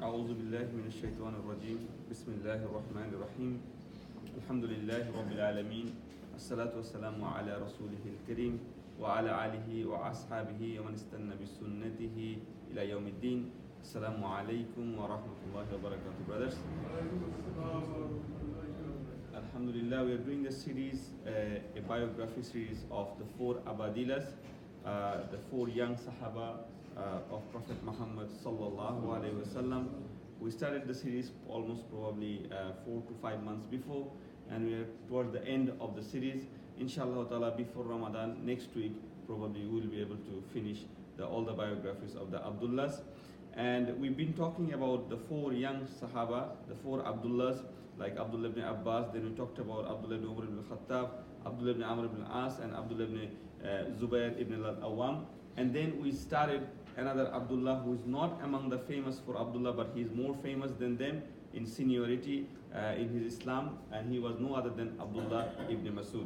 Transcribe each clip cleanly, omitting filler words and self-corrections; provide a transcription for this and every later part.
أعوذ بالله من الشيطان الرجيم بسم الله الرحمن الرحيم الحمد لله رب العالمين الصلاة والسلام على رسوله الكريم وعلى آله وأصحابه ومن استنى بسنته إلى يوم الدين. Assalamu alaikum wa rahmatullahi wa barakatuh, brothers. Alhamdulillah, we are doing a series, a biography series of the four Abadillahs, the four young Sahaba of Prophet Muhammad sallallahu alaihi wasallam. We started the series almost probably 4 to 5 months before, and we are towards the end of the series. Inshallah ta'ala, before Ramadan, next week, probably we will be able to finish all the biographies of the Abdullahs. And we've been talking about the four young Sahaba, the four Abdullahs, like Abdullah ibn Abbas. Then we talked about Abdullah ibn Umar ibn Khattab, Abdullah ibn Amr ibn As, and Abdullah ibn Zubair ibn al-Awwam. And then we started another Abdullah who is not among the famous for Abdullah, but he is more famous than them in seniority in his Islam, and he was no other than Abdullah ibn Masud.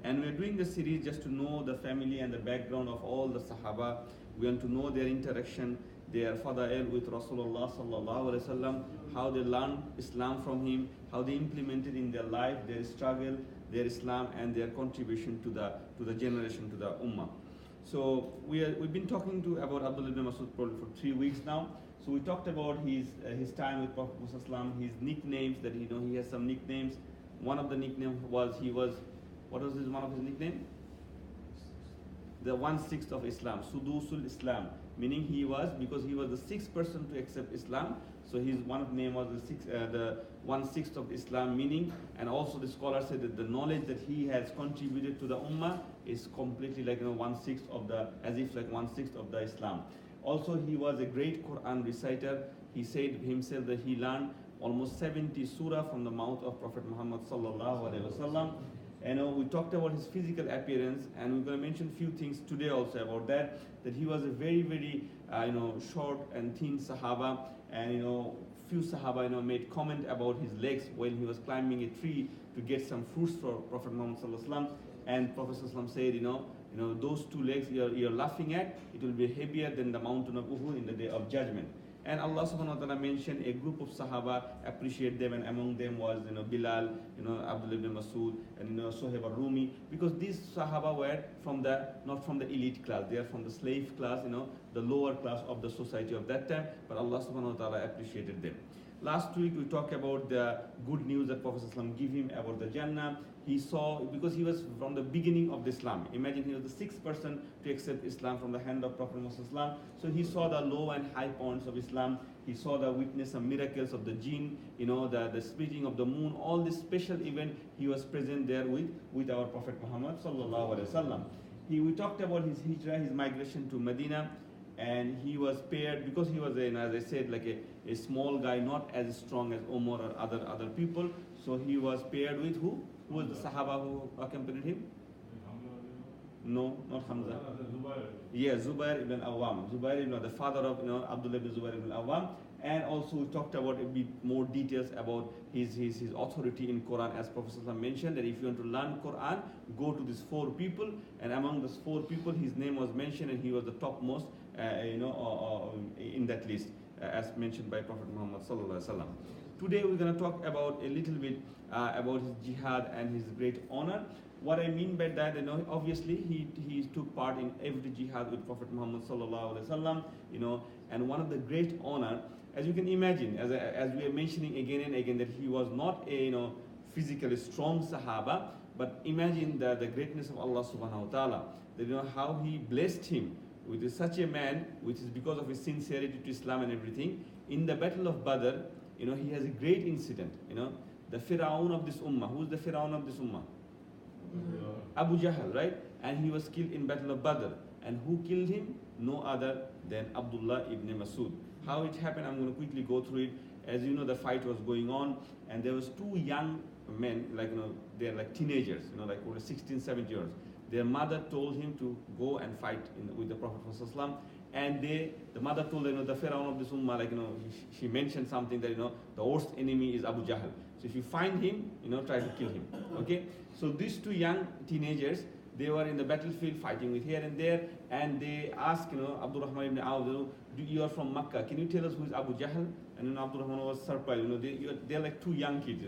And we're doing this series just to know the family and the background of all the Sahaba. We want to know their interaction, their fadail with Rasulullah sallallahu alaihi wasallam, how they learned Islam from him, how they implemented in their life their struggle, their Islam, and their contribution to the generation, to the ummah. So we've been talking about Abdullah ibn Masud probably for 3 weeks now. So we talked about his time with Prophet Muhammad, his nicknames, that he has some nicknames. One of the nicknames was what was one of his nicknames? The 1/6 of Islam, Sudusul Islam, meaning because he was the 6th person to accept Islam. So his one name was the 1/6 of Islam, meaning, and also the scholar said that the knowledge that he has contributed to the ummah is completely like 1/6 of as if like 1/6 of the Islam. Also, he was a great Quran reciter. He said himself that he learned almost 70 surah from the mouth of Prophet Muhammad sallallahu alaihi wasallam. And we talked about his physical appearance, and we're going to mention a few things today also about that he was a very, very, short and thin Sahaba, and, few Sahaba, made comment about his legs when he was climbing a tree to get some fruits for Prophet Muhammad sallallahu alaihi wasallam. And Prophet sallallahu alaihi wasallam said, those two legs you're laughing at, it will be heavier than the mountain of Uhud in the day of judgment. And Allah subhanahu wa ta'ala mentioned a group of Sahaba, appreciate them, and among them was Bilal, Abdullah ibn Masud, and Suhaib al-Rumi, because these Sahaba were not from the elite class, they are from the slave class, the lower class of the society of that time, but Allah subhanahu wa ta'ala appreciated them. Last week we talked about the good news that Prophet ﷺ gave him about the Jannah. He saw, because he was from the beginning of Islam. Imagine he was the 6th person to accept Islam from the hand of Prophet Muhammad. So he saw the low and high points of Islam. He saw the witness of miracles of the jinn, the splitting of the moon, all this special event. He was present there with our Prophet Muhammad sallallahu alaihi wasallam. We talked about his hijrah, his migration to Medina. And he was paired, because he was, as I said, like a small guy, not as strong as Umar or other people. So he was paired with who? Who was the Sahaba who accompanied him? No, not Hamza. Yeah, Zubair ibn Awam. Zubair ibn, the father of Abdullah ibn Zubair ibn Awam. And also we talked about a bit more details about his authority in Quran, as Prophet mentioned that if you want to learn Quran, go to these 4 people. And among those 4 people, his name was mentioned, and he was the topmost, in that list, as mentioned by Prophet Muhammad sallallahu alaihi wasallam. Today we're going to talk about a little bit about his jihad and his great honor. What I mean by that, obviously he took part in every jihad with Prophet Muhammad sallallahu alaihi wasallam, and one of the great honor, as you can imagine, as we are mentioning again and again, that he was not a physically strong Sahaba, but imagine the greatness of Allah subhanahu wa ta'ala, that how he blessed him with such a man, which is because of his sincerity to Islam and everything. In the battle of Badr, he has a great incident, the Fir'aun of this ummah. Who's the Fir'aun of this ummah? Abu Jahl, right? And he was killed in battle of Badr. And who killed him? No other than Abdullah ibn Masud. How it happened, I'm going to quickly go through it. As you know, the fight was going on, and there was 2 young men, they're like teenagers, like 16, 17 years. Their mother told him to go and fight with the Prophet ﷺ, and the mother told them, the Pharaoh of this ummah, she mentioned something that the worst enemy is Abu Jahl. So if you find him, try to kill him. Okay. So these 2 young teenagers, they were in the battlefield fighting with here and there, and they asked, Abdurrahman ibn Awf, you are from Makkah, can you tell us who is Abu Jahl? And Abdurrahman was surprised, they're like two young kids,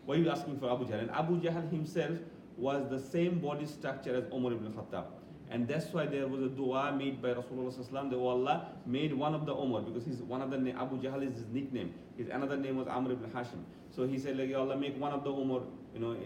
why are you asking for Abu Jahl? And Abu Jahl himself was the same body structure as Umar ibn Khattab. And that's why there was a dua made by Rasulullah sallallahu that Allah made one of the Umar, because his one of the name, Abu Jahl is his nickname. His another name was Amr ibn Hashim. So he said, Ya Allah, make one of the Umar,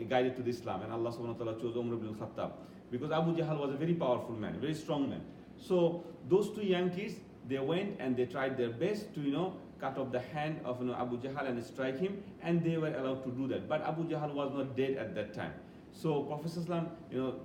guided to the Islam. And Allah subhanahu wa ta'ala chose Umar ibn Khattab. Because Abu Jahl was a very powerful man, a very strong man. So those two young kids, they went and they tried their best to, cut off the hand of Abu Jahl and strike him, and they were allowed to do that. But Abu Jahl was not dead at that time. So Prophet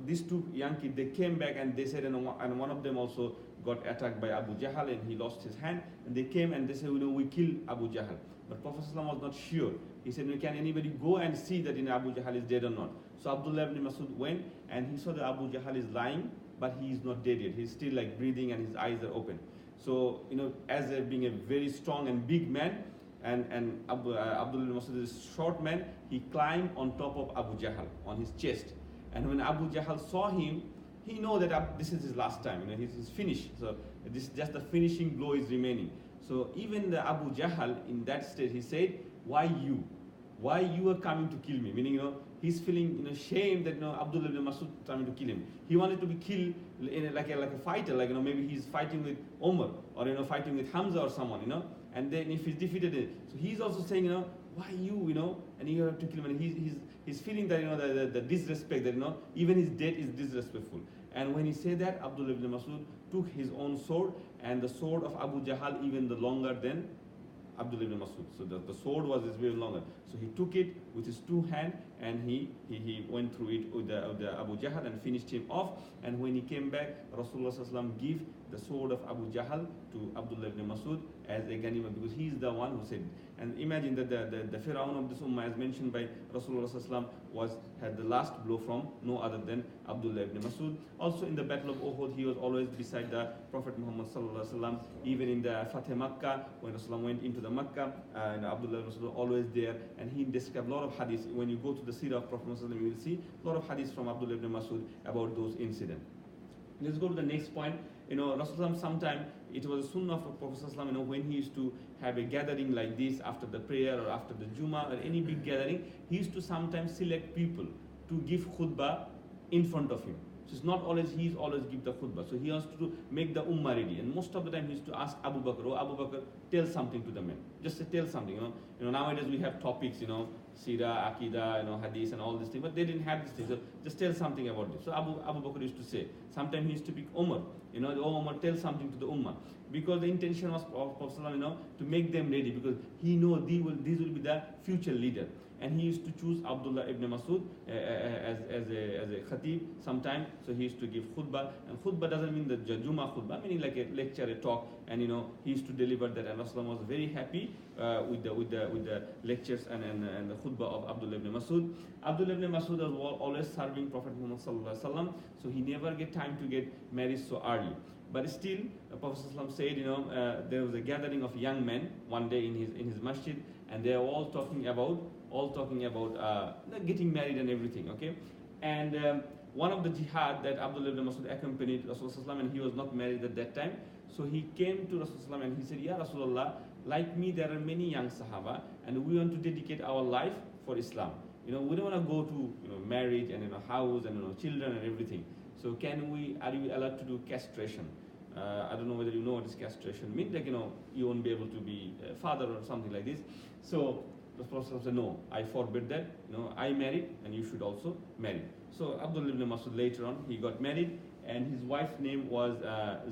these two young kids, they came back and they said, and one of them also got attacked by Abu Jahl and he lost his hand. And they came and they said, we killed Abu Jahl. But Prophet was not sure. He said, can anybody go and see that Abu Jahl is dead or not? So Abdullah ibn Masud went and he saw that Abu Jahl is lying, but he is not dead yet. He's still like breathing and his eyes are open. So, as being a very strong and big man, and Abdullah ibn Masud is a short man, he climbed on top of Abu Jahl, on his chest. And when Abu Jahl saw him, he know that this is his last time, he's finished. So this just the finishing blow is remaining. So even the Abu Jahl in that state, he said, why you? Why you are coming to kill me? Meaning, he's feeling, shame that, Abdullah ibn Masud trying to kill him. He wanted to be killed like a fighter, like, maybe he's fighting with Umar, or, fighting with Hamza or someone, and then if he's defeated, so he's also saying, why you, and you have to kill him. And he's feeling that, the disrespect, that, even his death is disrespectful. And when he said that, Abdullah ibn Masud took his own sword, and the sword of Abu Jahl even the longer than Abdullah ibn Masud. So the sword was very longer. So he took it with his two hands and he went through it with the Abu Jahl and finished him off. And when he came back, Rasulullah gave the sword of Abu Jahl to Abdullah ibn Masud as a ghanima, because he is the one who said it. And imagine that the Fir'aun of this ummah, as mentioned by Rasulullah had the last blow from no other than Abdullah ibn Masud. Also in the Battle of Uhud, he was always beside the Prophet Muhammad sallallahu. Even in the Fateh Makkah, when Rasulullah went into the Makkah, and Abdullah ibn Masud was always there. And he described a lot of hadiths. When you go to the seerah of Prophet Muhammad, you will see a lot of hadiths from Abdullah ibn Masud about those incidents. Let's go to the next point. Rasulullah sometime, it was a sunnah of Prophet when he used to have a gathering like this after the prayer or after the Jummah or any big gathering, he used to sometimes select people to give khutbah in front of him. So it's not always, he's always give the khutbah. So he has to make the ummah ready. And most of the time he used to ask Abu Bakr, Abu Bakr, tell something to the men. Just say, tell something, nowadays we have topics, Sirah, Aqidah, Hadith and all these things, but they didn't have these things. So just tell something about this. So Abu Bakr used to say. Sometimes he used to pick Umar, Umar, tell something to the ummah. Because the intention was of Prophet, to make them ready, because he knows these will be the future leader. And he used to choose Abdullah ibn Masud as a khatib sometime. So he used to give khutbah. And khutbah doesn't mean the Jummah khutbah, meaning like a lecture, a talk. And he used to deliver that. And Rasulullah was very happy with the lectures and the khutbah of Abdullah ibn Masud. Abdullah ibn Masud was always serving Prophet Muhammad sallallahu alaihi wasallam. So he never get time to get married so early. But still, the Prophet said, there was a gathering of young men one day in his masjid, and they are all talking about getting married and everything. Okay, and one of the jihad that Abdullah ibn Masud accompanied Rasulullah, and he was not married at that time. So he came to Rasulullah and he said, Ya Rasulullah, like me, there are many young Sahaba, and we want to dedicate our life for Islam. We don't want to go to marriage and house and children and everything. So are you allowed to do castration? I don't know whether you know what is castration means. Like you won't be able to be a father or something like this. So the Prophet said, no, I forbid that. I married, and you should also marry. So Abdullah ibn Masud later on, he got married, and his wife's name was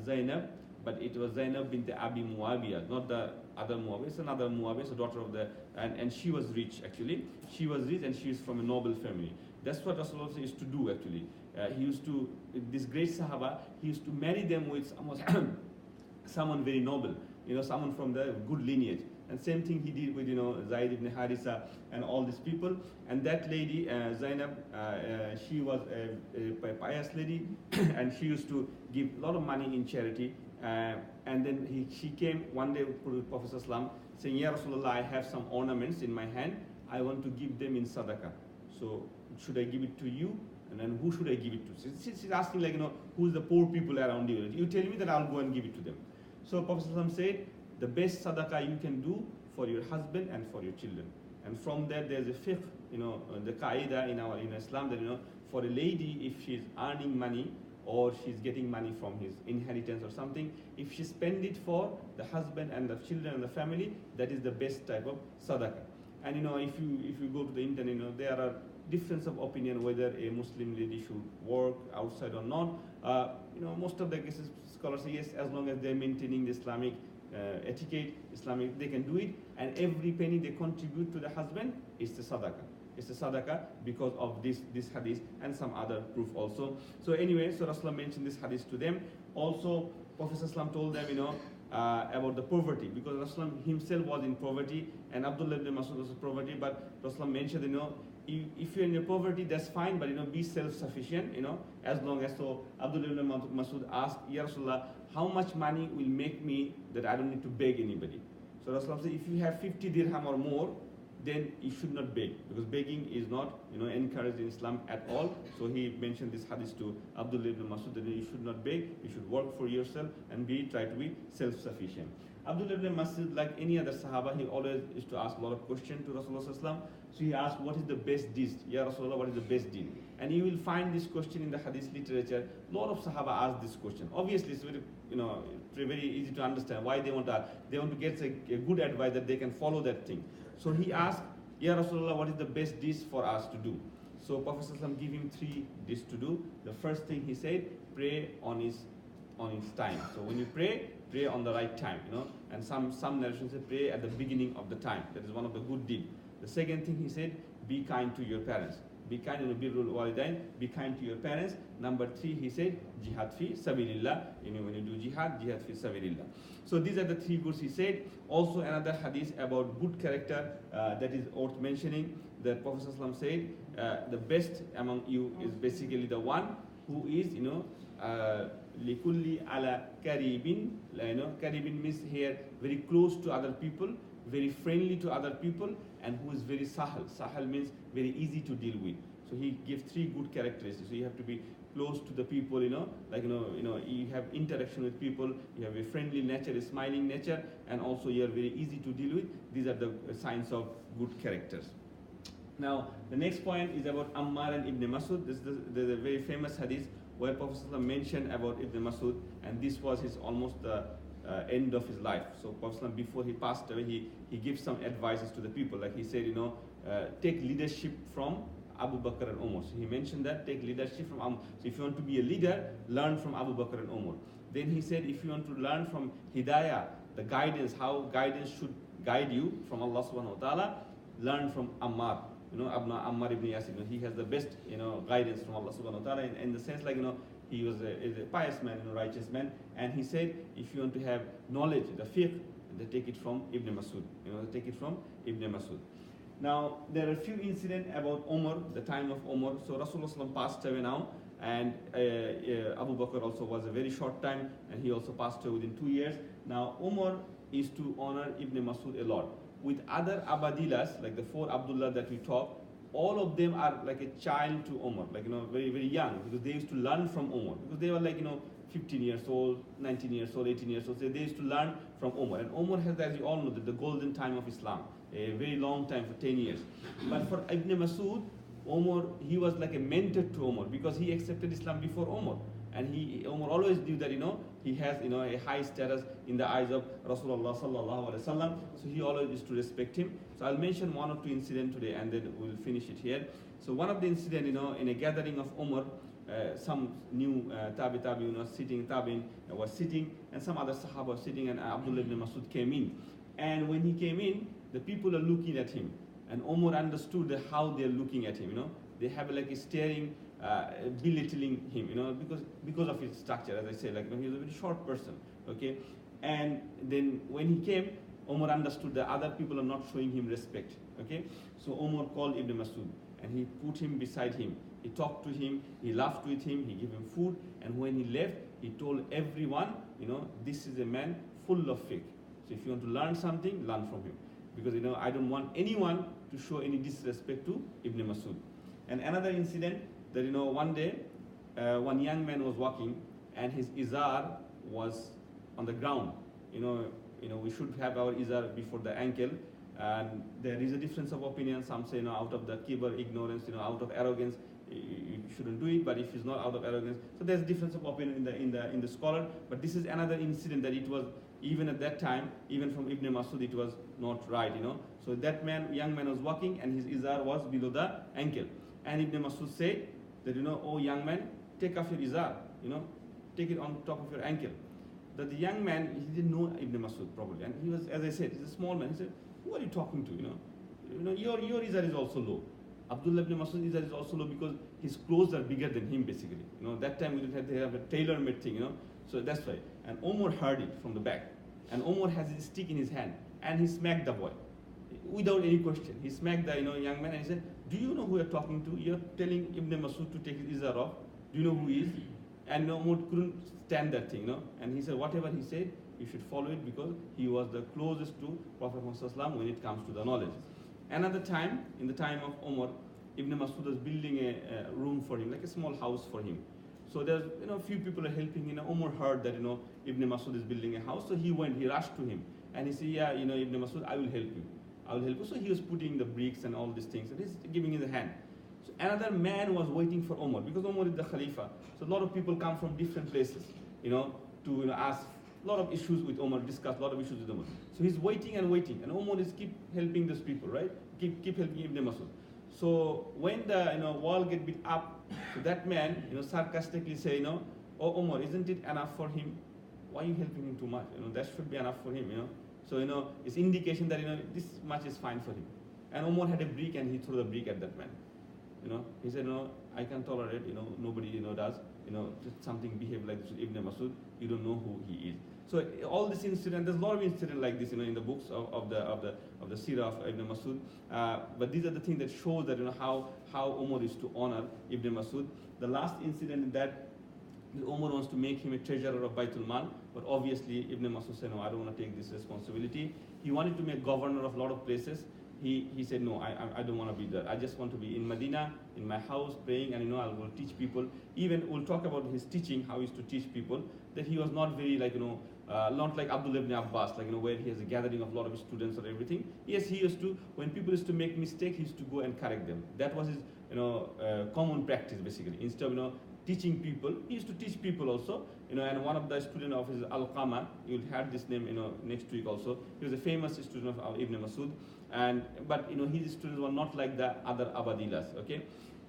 Zainab, but it was Zainab bint Abi Muawiyah, not the other Muawiyah. It's another Muawiyah, so daughter of and she was rich actually. She was rich, and she is from a noble family. That's what Rasulullah used to do actually. He used to, this great Sahaba, he used to marry them with someone very noble, someone from the good lineage. And same thing he did with, Zaid ibn Harisa and all these people. And that lady, Zainab, she was a pious lady, and she used to give a lot of money in charity. And then she came one day to the Prophet ﷺ saying, Ya Rasulullah, I have some ornaments in my hand. I want to give them in sadaqah. So should I give it to you? And then who should I give it to? She's asking like, who's the poor people around you? You tell me that I'll go and give it to them. So Prophet said, the best sadaqah you can do for your husband and for your children. And from that there's a fiqh, the qaida in Islam that, for a lady, if she's earning money or she's getting money from his inheritance or something, if she spend it for the husband and the children and the family, that is the best type of sadaqah. And if you go to the internet, there are difference of opinion whether a Muslim lady should work outside or not. Most of the cases scholars say yes, as long as they're maintaining the Islamic etiquette, Islamic, they can do it, and every penny they contribute to the husband is the sadaqah. It's a sadaqah because of this hadith and some other proof also. So anyway, so Rasulullah mentioned this hadith to them. Also, Prophet told them, about the poverty, because Rasulullah himself was in poverty and Abdullah ibn Masud was in poverty, but Rasulullah mentioned, if you're in your poverty, that's fine, but be self-sufficient, as long as. So Abdullah ibn Masud asked, Ya Rasulullah, how much money will make me that I don't need to beg anybody? So Rasulullah said, if you have 50 dirham or more, then you should not beg, because begging is not encouraged in Islam at all. So he mentioned this hadith to Abdullah ibn Masud that you should not beg, you should work for yourself and try to be self-sufficient. Abdullah ibn Masud, like any other Sahaba, he always used to ask a lot of questions to Rasulullah. So he asked, what is the best deed? Ya Rasulullah, what is the best deed? And you will find this question in the hadith literature. A lot of Sahaba ask this question. Obviously, it's very easy to understand why they want to get a good advice that they can follow that thing. So he asked, Ya Rasulullah, what is the best dish for us to do? So Prophet gave him 3 dishes to do. The first thing he said, pray on his time. So when you pray on the right time, And some narrations say pray at the beginning of the time. That is one of the good deeds. The second thing he said, be kind to your parents. Be kind, birrul walidain, be kind to your parents. Number 3, he said, jihad fi sabilillah. When you do jihad fi sabilillah. So these are the 3 goods he said. Also another hadith about good character that is worth mentioning. The Prophet ﷺ said, the best among you is basically the one who is, likulli ala karibin. Karibin means here very close to other people, very friendly to other people, and who is very sahal. Sahal means very easy to deal with. So he gives 3 good characteristics. So you have to be close to the people, you have interaction with people, you have a friendly nature, a smiling nature, and also you are very easy to deal with. These are the signs of good characters. Now, the next point is about Ammar and Ibn Masud. There's a very famous hadith where Prophet mentioned about Ibn Masud, and this was his almost the end of his life. So Prophet before he passed away, he gives some advices to the people. Like he said, take leadership from Abu Bakr and Umar. So he mentioned that, take leadership from Umar. So if you want to be a leader, learn from Abu Bakr and Umar. Then he said, if you want to learn from Hidayah, the guidance, how guidance should guide you from Allah subhanahu wa ta'ala, learn from Ammar. Ammar ibn Yasir, he has the best, guidance from Allah subhanahu wa ta'ala in the sense like, he was a pious man, righteous man. And he said, if you want to have knowledge, the fiqh, they take it from Ibn Masud. Take it from Ibn Masud. Now, there are a few incidents about Umar, the time of Umar. So Rasulullah passed away now, and Abu Bakr also was a very short time, and he also passed away within 2 years. Now, Umar is to honor Ibn Masud a lot. With other Abadillahs, like the 4 Abdullah that we talk, all of them are like a child to Umar, like, very, very young, because they used to learn from Umar, because they were like, 15 years old, 19 years old, 18 years old. So they used to learn from Umar. And Umar has, as you all know, the golden time of Islam, a very long time, for 10 years. But for Ibn Masud, Umar, he was like a mentor to Umar, because he accepted Islam before Umar. And Umar always knew that, he has, a high status in the eyes of Rasulullah sallallahu alaihi wasallam. So he always used to respect him. So I'll mention 1 or 2 incidents today, and then we'll finish it here. So one of the incidents, in a gathering of Umar, some new tabi'in was sitting, and some other Sahaba was sitting, and Abdullah ibn Masud came in. And when he came in, the people are looking at him. And Umar understood how they're looking at him, They have like a staring, belittling him, because of his structure, as I say, like, he was a very short person, okay? And then when he came, Umar understood that other people are not showing him respect, okay? So Umar called Ibn Masud, and he put him beside him. He talked to him, he laughed with him, he gave him food, and when he left, he told everyone, this is a man full of fiqh. So if you want to learn something, learn from him. Because, I don't want anyone to show any disrespect to Ibn Masud. And another incident, that one day one young man was walking and his izar was on the ground. We should have our izar before the ankle, and there is a difference of opinion. Some say out of the kibr, ignorance, out of arrogance, you shouldn't do it. But if it's not out of arrogance, so there's a difference of opinion in the scholar. But this is another incident that it was, even at that time, even from Ibn Masud, it was not right. So that young man was walking and his izar was below the ankle, and Ibn Masud said that oh young man, take off your izar, take it on top of your ankle. That the young man, he didn't know Ibn Masud probably, and he was, as I said, he's a small man. He said, who are you talking to? Your izar is also low. Abdullah ibn Masud's izar is also low because his clothes are bigger than him basically. That time we didn't have a tailor-made thing, so that's why. And Omar heard it from the back, and Omar has his stick in his hand, and he smacked the boy without any question. He smacked the young man and he said, do you know who you're talking to? You're telling Ibn Masud to take his izar off. Do you know who he is? And Omar couldn't stand that thing, and he said, whatever he said, you should follow it because he was the closest to Prophet Muhammad when it comes to the knowledge. Another time, in the time of Omar, Ibn Masud was building a room for him, like a small house for him. So there's, a few people are helping him. Omar heard that, Ibn Masud is building a house, so he rushed to him. And he said, yeah, Ibn Masud, I will help you. I will help you. So he was putting the bricks and all these things, and he's giving him the hand. So another man was waiting for Omar, because Omar is the Khalifa. So a lot of people come from different places, to ask a lot of issues with Omar, discuss a lot of issues with Omar. So he's waiting, and Omar is keep helping those people, right? Keep helping Ibn Masud. So when the wall get bit up, so that man sarcastically say, oh Omar, isn't it enough for him? Why are you helping him too much? That should be enough for him. So it's indication that this much is fine for him. And Omar had a brick and he threw the brick at that man. He said, no, I can tolerate. Nobody does. Just something behave like this with Ibn Masud. You don't know who he is. So all this incident, there's a lot of incident like this, in the books of the Sirah of Ibn Masud. But these are the things that show that how Umar is to honor Ibn Masud. The last incident is that Umar wants to make him a treasurer of Baitul Mal, but obviously Ibn Masud said, no, I don't want to take this responsibility. He wanted to make governor of a lot of places. He said, no, I don't want to be there. I just want to be in Medina, in my house, praying, and I will teach people. Even we'll talk about his teaching, how he used to teach people, that he was not very not like Abdullah ibn Abbas, where he has a gathering of a lot of students or everything. Yes, he used to, when people used to make mistakes, he used to go and correct them. That was his common practice basically. Instead of teaching people, he used to teach people also. And one of the students of his Al-Qama, you'll have this name next week also. He was a famous student of Ibn Masud. But his students were not like the other Abadillahs, okay?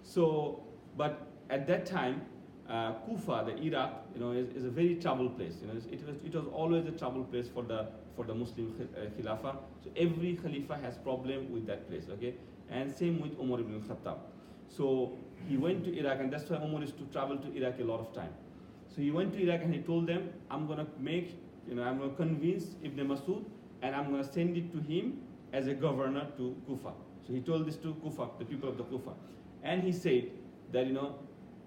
So, but at that time, Kufa, the Iraq, is a very troubled place. It was always a troubled place for the Muslim Khilafah. So every Khalifa has problem with that place, okay? And same with Umar ibn Khattab. So he went to Iraq, and that's why Umar used to travel to Iraq a lot of time. So he went to Iraq and he told them, I'm going to convince Ibn Masud, and I'm going to send it to him as a governor to Kufa. So he told this to Kufa, the people of the Kufa. And he said that,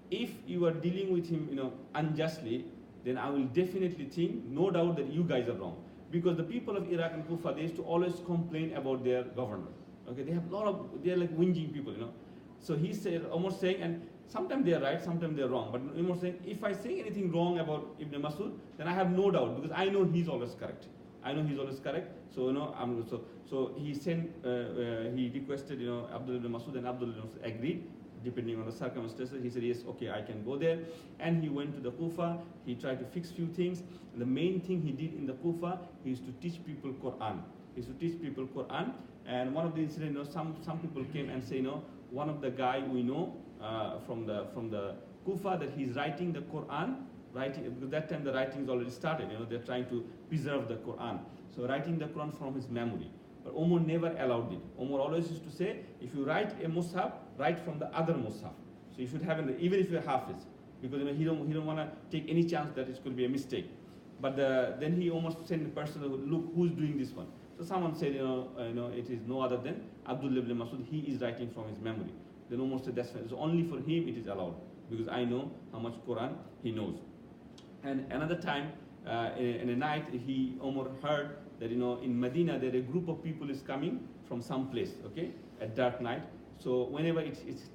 if you are dealing with him, unjustly, then I will definitely think, no doubt, that you guys are wrong. Because the people of Iraq and Kufa, they used to always complain about their governor. Okay, they're like whinging people, So he said, Umar saying, and sometimes they are right, sometimes they are wrong. But Umar saying, if I say anything wrong about Ibn Masud, then I have no doubt, because I know he's always correct. So so he sent, he requested, Abdullah ibn Masud, and Abdullah ibn Masud agreed, depending on the circumstances. He said, yes, okay, I can go there. And he went to the Kufa. He tried to fix few things. And the main thing he did in the Kufa, he used to teach people Quran. And one of the incidents, some people came and say, one of the guy we know from the Kufa, that he's writing the Quran, because that time the writing is already started. They're trying to preserve the Quran. So writing the Quran from his memory. But Umar never allowed it. Umar always used to say, if you write a mushaf, write from the other mushaf. So you should have, even if you're hafiz, because he don't want to take any chance that it's going to be a mistake. But then he almost sent a person, look, who's doing this one? So someone said, it is no other than Abdullah ibn Masud. He is writing from his memory. Then Umar said, that's fine. So only for him it is allowed, because I know how much Quran he knows. And another time, in a night, Umar heard that in Medina there a group of people is coming from some place, okay, at dark night. So whenever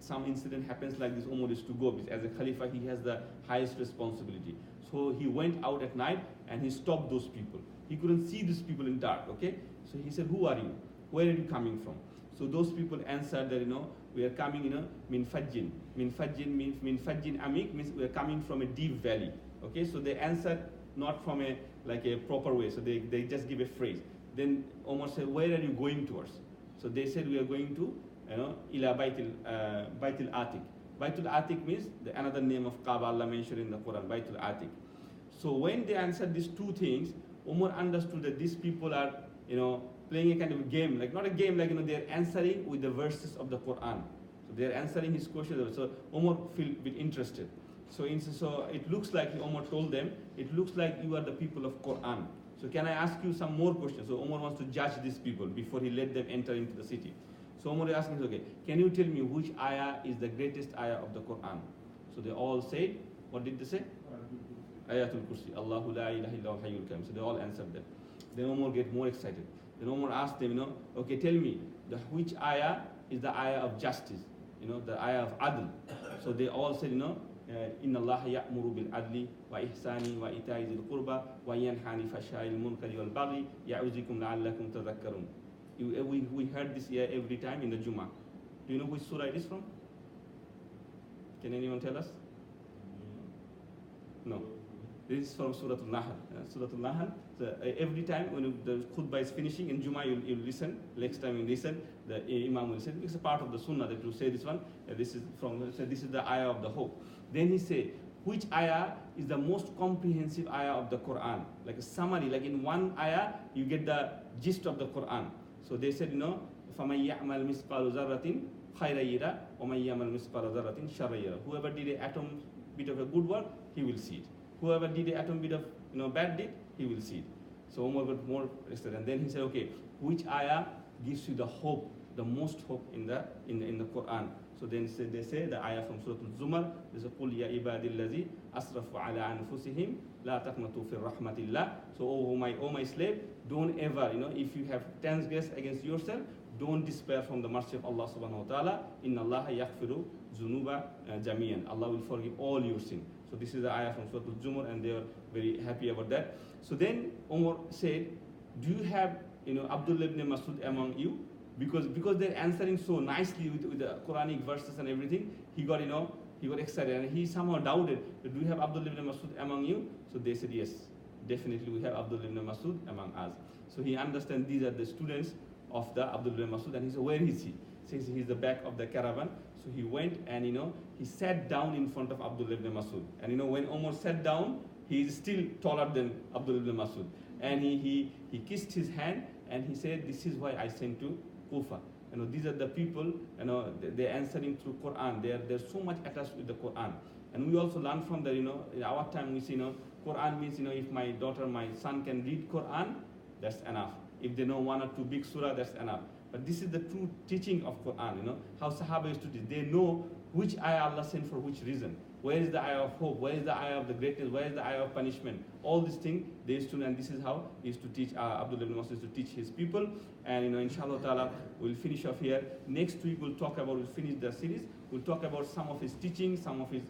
some incident happens like this, Umar is to go, because as a Khalifa he has the highest responsibility. So he went out at night and he stopped those people. He couldn't see these people in dark, okay? So he said, who are you? Where are you coming from? So those people answered that, we are coming, min fajjin. Min fajjin means, min fajjin amik means we are coming from a deep valley, okay? So they answered not from a proper way, so they just give a phrase. Then Omar said, where are you going towards? So they said, we are going to, ila Baitul Atiq. Baitul Atiq means another name of Kaaba, Allah mentioned in the Quran, Baitul Atiq. So when they answered these two things, Umar understood that these people are, playing a kind of a game, like not a game, like they're answering with the verses of the Quran. So they're answering his questions. So Umar feel a bit interested. So it looks like Umar told them, it looks like you are the people of Quran. So can I ask you some more questions? So Umar wants to judge these people before he let them enter into the city. So Umar is asking, okay, can you tell me which ayah is the greatest ayah of the Quran? So they all said, what did they say? Ayatul Kursi. Allahu la ilaha illa hayyul qayyum. So they all answered that. Then Umar get more excited. Then Umar asked them, okay, tell me, which ayah is the ayah of justice? The ayah of adl. So they all said, Inna Allah ya'muru bil adli wa ihsani wa ita'i zil qurba wa yanhani fasha'il munkari wal baghi ya'uzikum la'allakum tadhakkarun. We heard this year every time in the Jummah. Do you know which surah it is from? Can anyone tell us? No. This is from Surah Al-Nahl. Surah Al-Nahl. So every time when the khutbah is finishing in Jummah, you listen. Next time you listen, the Imam will listen. It's a part of the Sunnah that you say this one. This is the ayah of the hope. Then he said, which ayah is the most comprehensive ayah of the Quran? Like a summary, like in one ayah, you get the gist of the Quran. So they said, فَمَنْ يَعْمَلْ مِثْقَالُ ذَرَّةٍ خَيْرًا يَرَهُ وَمَنْ يَعْمَلْ مِثْقَالَ ذَرَّةٍ شَرًّا يَرَهُ. Whoever did an atom bit of a good work, he will see it. Whoever did an atom bit of bad deed, he will see it. So Umar got more interested, and then he said, okay, which ayah gives you the hope, the most hope in the Quran? So then they say the ayah from Surah Al-Zumar, there's a قُلْ يَا إِبَادِ الَّذِي أَسْرَفُوا عَلَىٰ أَنفُسِهِمْ لَا تَقْنَطُوا فِي رَحْمَةِ اللَّهِ. So oh my slave, don't ever, if you have transgressed against yourself, don't despair from the mercy of Allah subhanahu wa ta'ala. Inna Allah yaghfiru zunuba jamiyan. Allah will forgive all your sin. So this is the ayah from Surah Al-Zumar, and they are very happy about that. So then Umar said, do you have Abdullah ibn Masud among you? Because they're answering so nicely with the Quranic verses and everything, he got excited, and he somehow doubted, do you have Abdullah ibn Masud among you? So they said, yes, definitely we have Abdullah ibn Masud among us. So he understands these are the students of the Abdullah ibn Masud, and he said, where is he? Says he's the back of the caravan. So he went and he sat down in front of Abdullah ibn Masud. And when Umar sat down, he is still taller than Abdullah ibn Masud. And he kissed his hand, and he said, this is why I sent to Kufa. These are the people, they're answering through Quran. They're so much attached with the Quran. And we also learn from that, in our time we see, Quran means, if my daughter, my son can read Quran, that's enough. If they know one or two big surah, that's enough. But this is the true teaching of Quran, how Sahaba used to teach. They know which ayah Allah sent for which reason. Where is the ayah of hope? Where is the ayah of the greatness? Where is the ayah of punishment? All these things they used to know, and this is how he used to teach, Abdullah ibn Masud used to teach his people. And inshallah ta'ala, we'll finish off here. Next week we'll finish the series. We'll talk about some of his teaching, some of his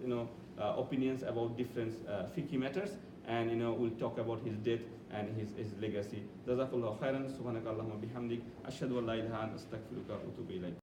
opinions about different fiqh matters. And we'll talk about his death and his legacy. Jazakallahu khairan. Subhanakallahumma bihamdik. Ashhadu an la ilaha illa anta astaghfiruka wa atubu ilayk.